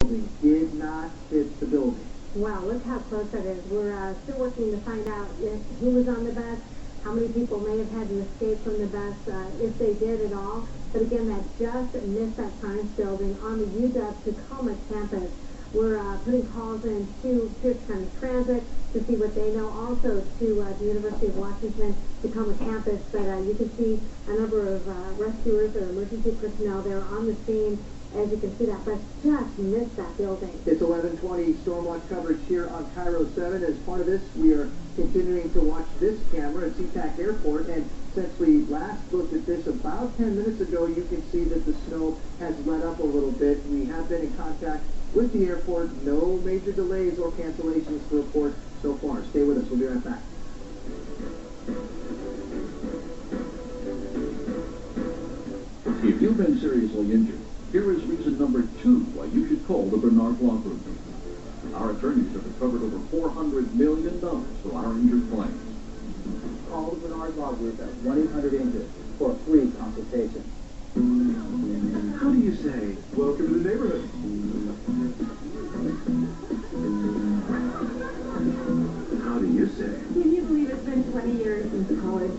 building did not fit the building. Wow, look how close that is. We're still working to find out who was on the bus, how many people may have had to escape from the bus, if they did at all. But again, that just missed that science building on the UW-Tacoma campus. We're putting calls in to Pierce County Transit to see what they know, also to the University of Washington Tacoma campus. But you can see a number of rescuers or emergency personnel there on the scene. As you can see, that bus just missed that building. It's 11:20 Stormwatch coverage here on Cairo 7. As part of this, we are continuing to watch this camera at SeaTac Airport. And since we last looked at this about 10 minutes ago, you can see that the snow has let up a little bit. We have been in contact with the airport. No major delays or cancellations to report so far. Stay with us. We'll be right back. If you've been seriously injured, here is reason number 2 why you should call the Bernard Law Group. Our attorneys have recovered over $400 million for our injured claims. Call the Bernard Law Group at 1-800-INJURED for a free consultation. How do you say, welcome to the neighborhood? How do you say? Can you believe it's been 20 years since college?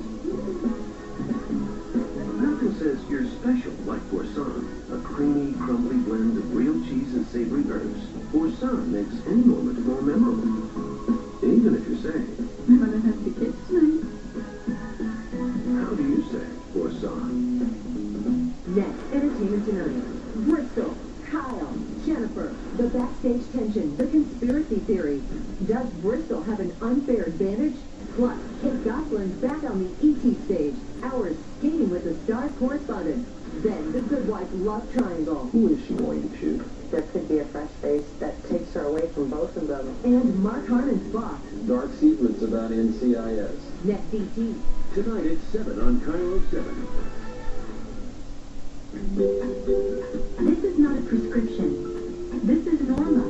Nothing says you're special like Boursin, a creamy, crumbly blend of real cheese and savory herbs. Boursin makes any moment more memorable, even if you're saying, I'm gonna have to kiss tonight. how do you say Boursin? Next, Entertainment Tonight. Bristol, Kyle, Jennifer, the backstage tension, the conspiracy theory. Does Bristol have an unfair advantage? Plus, Kate Gosselin's back on the ET stage. Hours skating with the Stars correspondent. Then, the Good Wife love triangle. Who is she going to shoot? There could be a fresh face that takes her away from both of them. And Mark Harmon's boss. Dark secrets about NCIS. Next ET. Tonight at 7 on Cairo 7. This is not a prescription. This is Norma,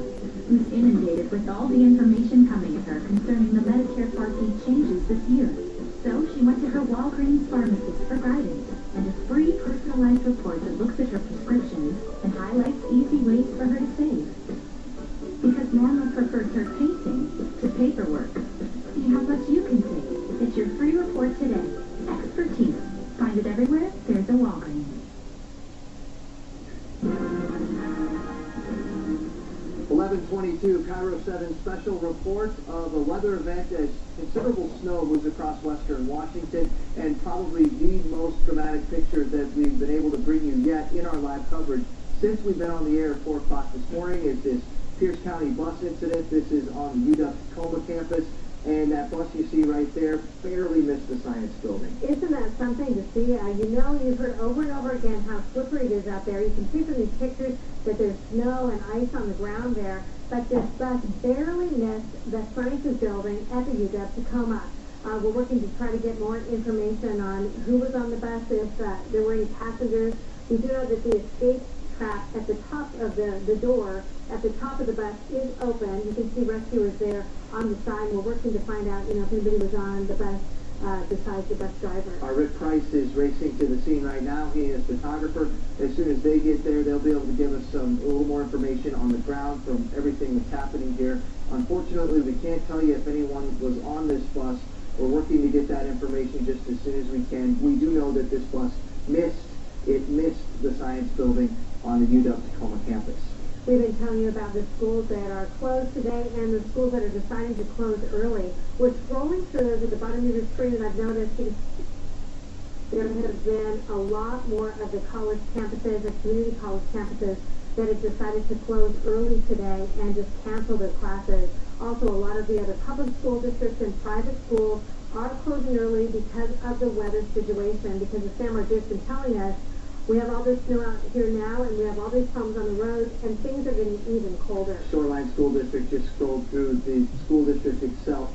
who's inundated with all the information coming to her concerning the Medicare Part D changes this year. So she went to her Walgreens pharmacist for guidance and a free personalized report that looks at her prescriptions and highlights easy ways for her to save. Because Norma prefers her pacing to paperwork. See how much you can save. Get your free report today. Expertise. Find it everywhere there's a Walgreens. 11:22 Cairo 7 special report of a weather event as considerable snow moves across western Washington, and probably the most dramatic picture that we've been able to bring you yet in our live coverage since we've been on the air at 4 o'clock this morning is this Pierce County bus incident. This is on the UW-Tacoma campus, and that bus you see right there barely missed the science building. Isn't that something to see? You've heard over and over again how slippery it is out there. You can see from these pictures that there's snow and ice on the ground there, but this bus barely missed the sciences building at the UW-Tacoma. We're working to try to get more information on who was on the bus, if there were any passengers. We do know that the escape trap at the top of the door at the top of the bus is open. You can see rescuers there on the side. We're working to find out, if anybody was on the bus besides the bus driver. Our Rick Price is racing to the scene right now. He is a photographer. As soon as they get there, they'll be able to give us a little more information on the ground from everything that's happening here. Unfortunately, we can't tell you if anyone was on this bus. We're working to get that information just as soon as we can. We do know that this bus missed the science building on the UW-Tacoma campus. We've been telling you about the schools that are closed today and the schools that are deciding to close early. We're scrolling through those at the bottom of your screen, and I've noticed there have been a lot more of the college campuses, the community college campuses, that have decided to close early today and just cancel their classes. Also, a lot of the other public school districts and private schools are closing early because of the weather situation, because as Sam Margit's been telling us, we have all this snow out here now, and we have all these problems on the roads, and things are getting even colder. Shoreline School District just scrolled through the school district itself,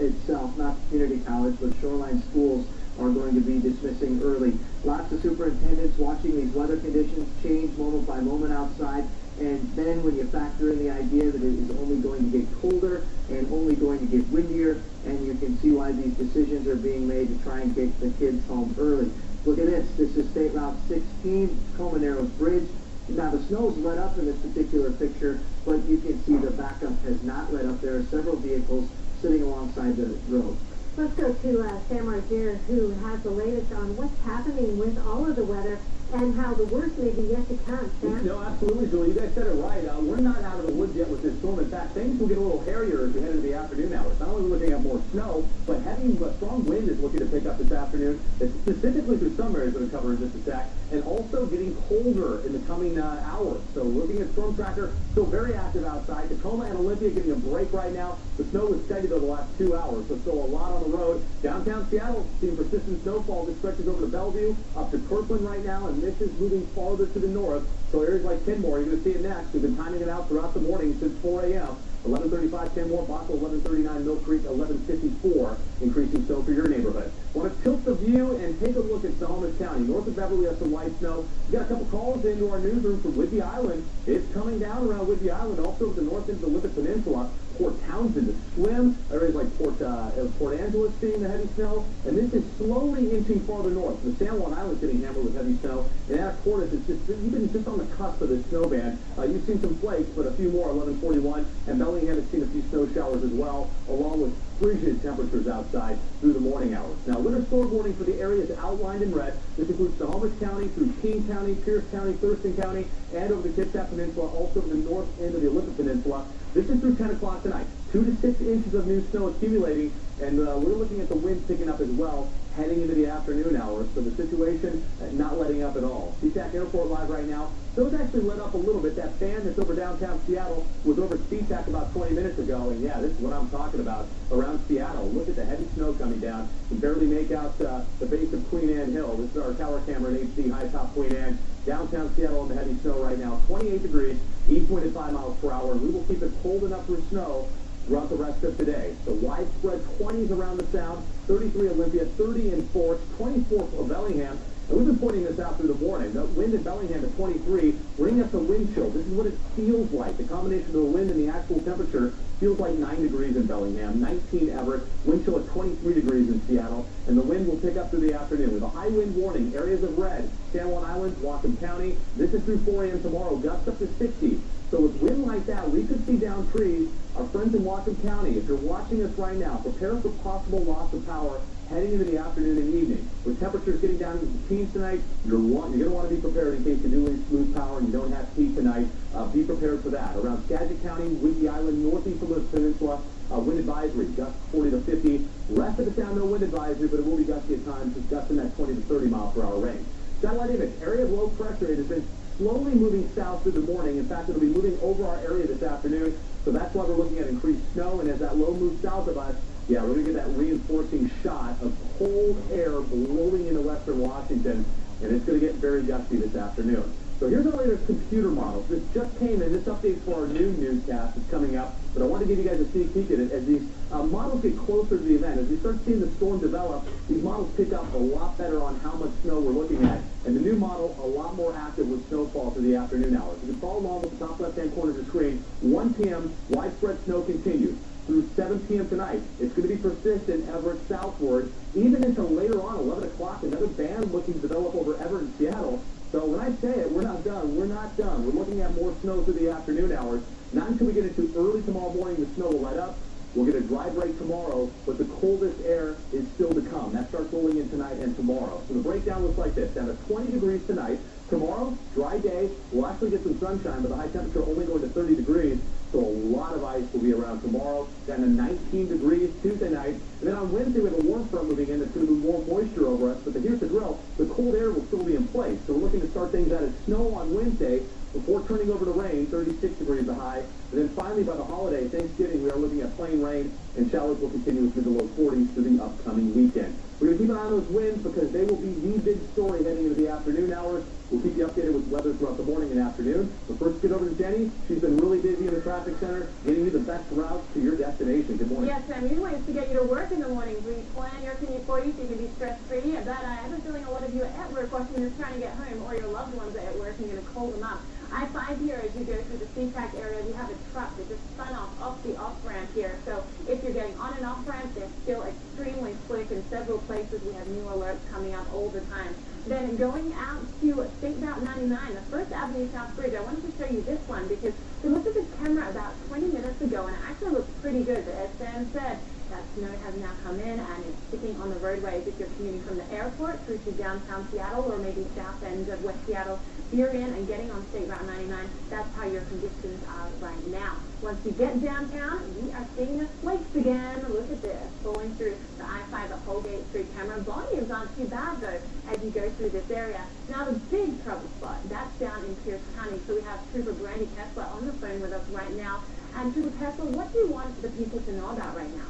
not community college, but Shoreline schools are going to be dismissing early. Lots of superintendents watching these weather conditions change moment by moment outside, and then when you factor in the idea that it is only going to get colder and only going to get windier, and you can see why these decisions are being made to try and get the kids home early. Look at this. This is State Route 16, Tacoma Narrows Bridge. Now, the snow's let up in this particular picture, but but you can see the backup has not let up. There are several vehicles sitting alongside the road. Let's go to Sam Marzier, who has the latest on what's happening with all of the weather and how the worst may be yet to come. Sam? No, absolutely, Julie. You guys said it right. We're not out of the woods yet with this storm. In fact, things will get a little hairier as we head into the afternoon hours. Not only are we looking at more snow, but heavy strong wind is looking to pick up this afternoon. It's specifically through some areas that are covered in just a sec, and also getting colder in the coming hours. So looking at Storm Tracker, still very active outside. Tacoma and Olympia getting a break right now. The snow was steady though the last 2 hours, so still a lot on the road. Downtown Seattle seeing persistent snowfall that stretches over to Bellevue, up to Kirkland right now, and this is moving farther to the north. So areas like Kenmore, you're going to see it next. We've been timing it out throughout the morning since 4 a.m. 11:35 Kenmore, Bothell 11:39 Mill Creek, 11:54 increasing snow for your neighborhood. Want to tilt the view and take a look at Snohomish County. North of Beverly has some light snow. We got a couple calls into our newsroom from Whidbey Island. It's coming down around Whidbey Island, also at the north end of the Lippet Peninsula. Port Townsend to swim. Areas like Port Angeles seeing the heavy snow. And this is slowly inching farther north. The San Juan Island getting hammered with heavy snow. And Anacortes is even just on the cusp of this snow band. You've seen some flakes, but a few more, 11:41. And Bellingham has seen a few snow showers as well, along with frigid temperatures outside through the morning hours. Now, winter storm warning for the areas outlined in red. This includes Snohomish County through King County, Pierce County, Thurston County, and over the Kitsap Peninsula, also in the north end of the Olympic Peninsula. This is through 10 o'clock tonight. 2 to 6 inches of new snow accumulating, and we're looking at the wind picking up as well heading into the afternoon hours. So the situation not letting up at all. SeaTac Airport live right now. Those actually let up a little bit. That fan that's over downtown Seattle was over SeaTac about 20 minutes ago, and yeah, this is what I'm talking about around Seattle. Look at the heavy snow coming down. You can barely make out the base of Queen Anne Hill. This is our tower camera in HD, high top Queen Anne. Downtown Seattle in the heavy snow right now, 28 degrees, east wind at 5 miles per hour. We will keep it cold enough for snow throughout the rest of today. So widespread 20s around the sound, 33 Olympia, 30 in Forks, 24 for Bellingham. And we've been pointing this out through the morning. The wind in Bellingham at 23, bringing us a wind chill. This is what it feels like. The combination of the wind and the actual temperature feels like 9 degrees in Bellingham, 19 Everett, wind chill at 23 degrees in Seattle, and the wind will pick up through the afternoon. With a high wind warning, areas of red, San Juan Island, Whatcom County. This is through 4 a.m. tomorrow, gusts up to 60. So with wind like that, we could see down trees. Our friends in Whatcom County, if you're watching us right now, prepare for possible loss of power heading into the afternoon and evening. With temperatures getting down into the teens tonight, you're going to want to be prepared in case you do lose power and you don't have heat tonight. Be prepared for that. Around Skagit County, Whidbey Island, northeast of the peninsula, wind advisory, gusts 40 to 50. Rest of the sound, no wind advisory, but it will be gusty at times, just gusts in that 20 to 30 mile per hour range. Satellite image, area of low pressure. It has been slowly moving south through the morning. In fact, it'll be moving over our area this afternoon, so that's why we're looking at increased snow. And as that low moves south of us, yeah, we're going to get that reinforcing shot of cold air blowing into western Washington, and it's going to get very gusty this afternoon. So here's our latest computer models. This just came in. This update for our noon newscast is coming up, but I want to give you guys a sneak peek at it. As these models get closer to the event, as we start seeing the storm develop, these models pick up a lot better on how much snow we're looking at, and the new model a lot more active with snowfall through the afternoon hours. You can follow along with the top left-hand corner of the screen. 1 p.m., widespread snow continues. Through 7 p.m. tonight, it's going to be persistent Everett southward, even until later on, 11 o'clock, another band looking to develop over Everett and Seattle. So when I say it, we're not done. We're not done. We're looking at more snow through the afternoon hours. Not until we get into early tomorrow morning, the snow will let up. We'll get a dry break tomorrow, but the coldest air is still to come. That starts rolling in tonight and tomorrow. So the breakdown looks like this. Down to 20 degrees tonight. Tomorrow, dry day. We'll actually get some sunshine, but the high temperature only going to 30 degrees. So a lot of ice will be around tomorrow. Down to 19 degrees Tuesday night. And then on Wednesday, we have a warm front moving in that's going to move more moisture over us. But here's the drill. The cold air will still be in place. So we're looking to start things out as snow on Wednesday before turning over to rain, 36 degrees the high. And then finally, by the holiday, Thanksgiving, we are looking at plain rain, and showers will continue through the low 40s through the upcoming weekend. We're going to keep an eye on those winds because they will be the big story heading into the afternoon hours. We'll keep you updated with weather throughout the morning and afternoon. But first, get over to Jenny. She's been really busy in the traffic center, getting you the best routes to your destination. Good morning. Yes, Sam. Usually it's to get you to work in the mornings. We plan your commute for you so you can be stress-free. But I have a feeling a lot of you are at work watching this trying to get home, or your loved ones are at work and you're going to call them up. I-5 here, as you go through the SeaTac area, we have a truck that just spun off the off-ramp here. So if you're getting on and off-ramp, they're still extremely quick in several places. We have new alerts coming up all the time. Then going out to State Route 99, the First Avenue South Bridge, I wanted to show you this one because we looked at this camera about 20 minutes ago and it actually looks pretty good. As Sam said, that snow has now come in and it's sticking on the roadways if you're commuting from the airport through to downtown Seattle or maybe south end of West Seattle. You're in and getting on State Route 99. That's how your conditions are right now. Once you get downtown, we are seeing the flakes again. Look at this, flowing through the I-5 at Holgate Street. Camera volumes aren't too bad though as you go through this area. Now the big trouble spot, that's down in Pierce County. So we have Trooper Brandy Kessler on the phone with us right now. And Trooper Kessler, what do you want the people to know about right now?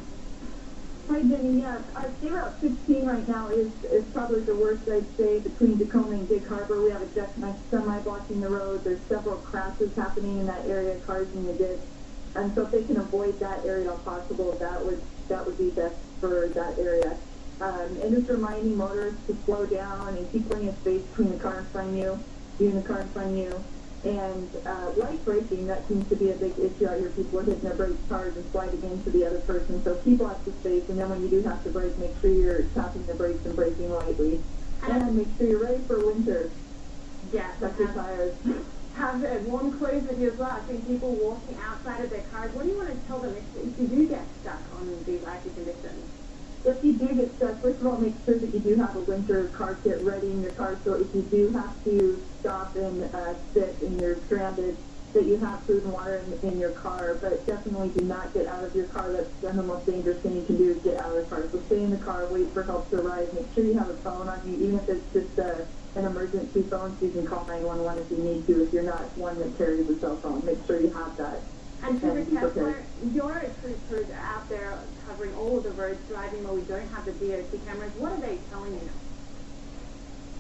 Hi, Jenny. Yeah, State Route 16 right now is probably the worst, I'd say, between Tacoma and Gig Harbor. We have a jackknife semi blocking the road. There's several crashes happening in that area, cars in the ditch. And so if they can avoid that area if possible, that would be best for that area. And just reminding motorists to slow down and keep plenty of space between the car in front of you, and the car in front of you. And light braking, that seems to be a big issue out here. People are hitting their brakes hard and sliding into the other person. So keep lots of space, and then when you do have to brake, make sure you're tapping the brakes and braking lightly. And make sure you're ready for winter. Yes. Check your tires. Have warm clothes with you as well. I've seen people walking outside of their cars. What do you want to tell them if you do get stuck on these icy conditions? If you do get stuck, first of all, make sure that you do have a winter car kit ready in your car, so if you do have to stop and sit and you're stranded, that you have food and water in your car. But definitely do not get out of your car. That's the most dangerous thing you can do is get out of the car. So stay in the car, wait for help to arrive. Make sure you have a phone on you, even if it's just an emergency phone, so you can call 911 if you need to. If you're not one that carries a cell phone, make sure you have that. And Trooper Kessler, your troopers are out there covering all of the roads, driving where we don't have the DOT cameras. What are they telling you?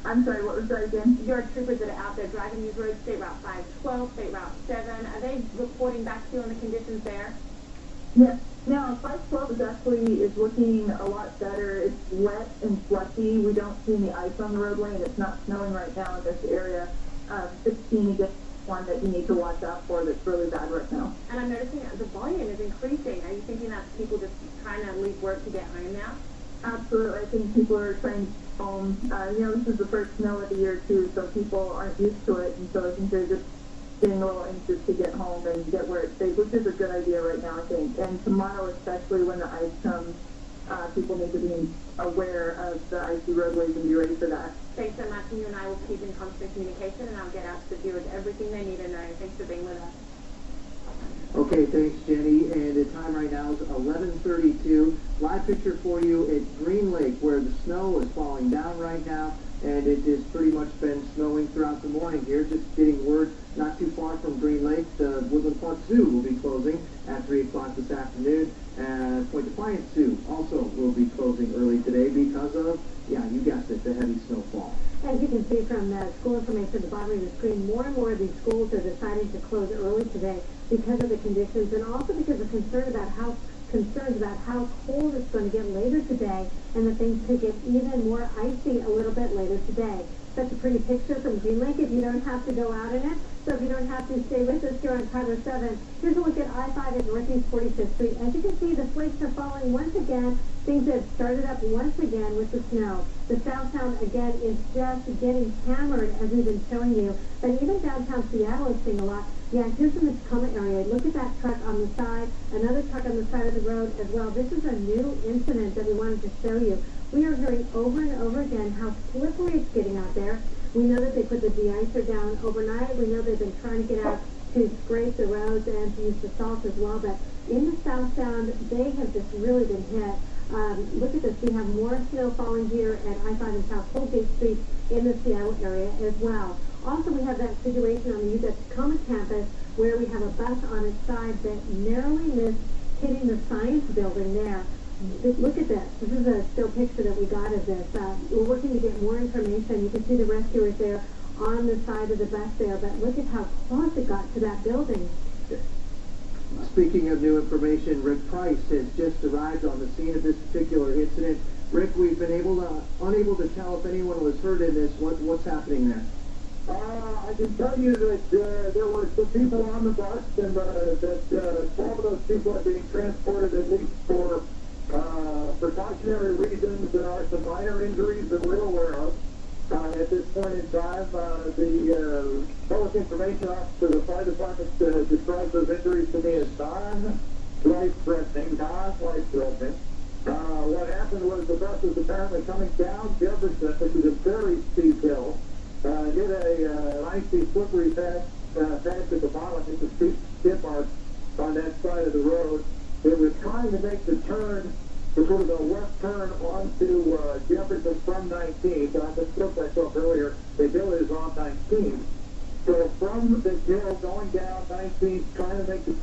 I'm sorry, what was that again? Your troopers that are out there driving these roads, State Route 512, State Route 7, are they reporting back to you on the conditions there? Yes. Now, 512 is looking a lot better. It's wet and slushy. We don't see any ice on the roadway, and it's not snowing right now in this area. 16 again. One that you need to watch out for that's really bad right now. And I'm noticing that the volume is increasing. Are you thinking that's people just trying to leave work to get home now? Absolutely. I think people are trying to get home. This is the first snow of the year, too, so people aren't used to it, and so I think they're just getting a little anxious to get home and get where it's safe, which is a good idea right now, I think. And tomorrow, especially when the ice comes, people need to be aware of the icy roadways and be ready for that. Thanks so much, and you and I will keep in constant communication, and I'll get out to the viewers everything they need to know. Thanks for being with us. Okay, thanks, Jenny. And the time right now is 11:32. Live picture for you at Green Lake, where the snow is falling down right now, and it has pretty much been snowing throughout the morning here. Just getting word not too far from Green Lake, the Woodland Park Zoo will be closing at 3 o'clock this afternoon. And Point Defiance Zoo also will be closing early today because of, yeah, you guessed it, the heavy snowfall. As you can see from the school information at the bottom of the screen, more and more of these schools are deciding to close early today because of the conditions and also because of concerns about how cold it's going to get later today and that things could get even more icy a little bit later today. Such a pretty picture from Green Lake if you don't have to go out in it. So if you don't have to stay with us here on Tyler 7, here's a look at I-5 at Northeast 45th Street. As you can see, the flakes are falling once again. Things have started up once again with the snow. The southbound, again, is just getting hammered, as we've been showing you. But even downtown Seattle is seeing a lot. Yeah, here's in the Tacoma area. Look at that truck on the side, another truck on the side of the road as well. This is a new incident that we wanted to show you. We are hearing over and over again how slippery it's getting out there. We know that they put the de-icer down overnight. We know they've been trying to get out to scrape the roads and to use the salt as well. But in the southbound, they have just really been hit. Look at this. We have more snow falling here at I-5 and South Holgate Street in the Seattle area as well. Also, we have that situation on the Tacoma campus where we have a bus on its side that narrowly missed hitting the science building there. Look at this. This is a still picture that we got of this. We're working to get more information. You can see the rescuers there on the side of the bus there, but look at how close it got to that building. Speaking of new information, Rick Price has just arrived on the scene of this particular incident. Rick, we've been unable to tell if anyone was hurt in this. What's happening there? I can tell you that there were some people on the bus, and that 12 of those people are being transported at least for precautionary reasons. There are some minor injuries that we're aware of. at this point in time, the public information officer of the fire department describes those injuries to me as non-life-threatening. What happened was the bus was apparently coming down Jefferson, which is a very steep hill, hit an icy, slippery patch at the bottom. It's a steep skid mark on that side of the road. It was trying to make the turn, the sort of a left turn onto Jefferson from 19. So I misspoke myself earlier. The hill is on 19. So from the hill going down 19, trying to make the turn.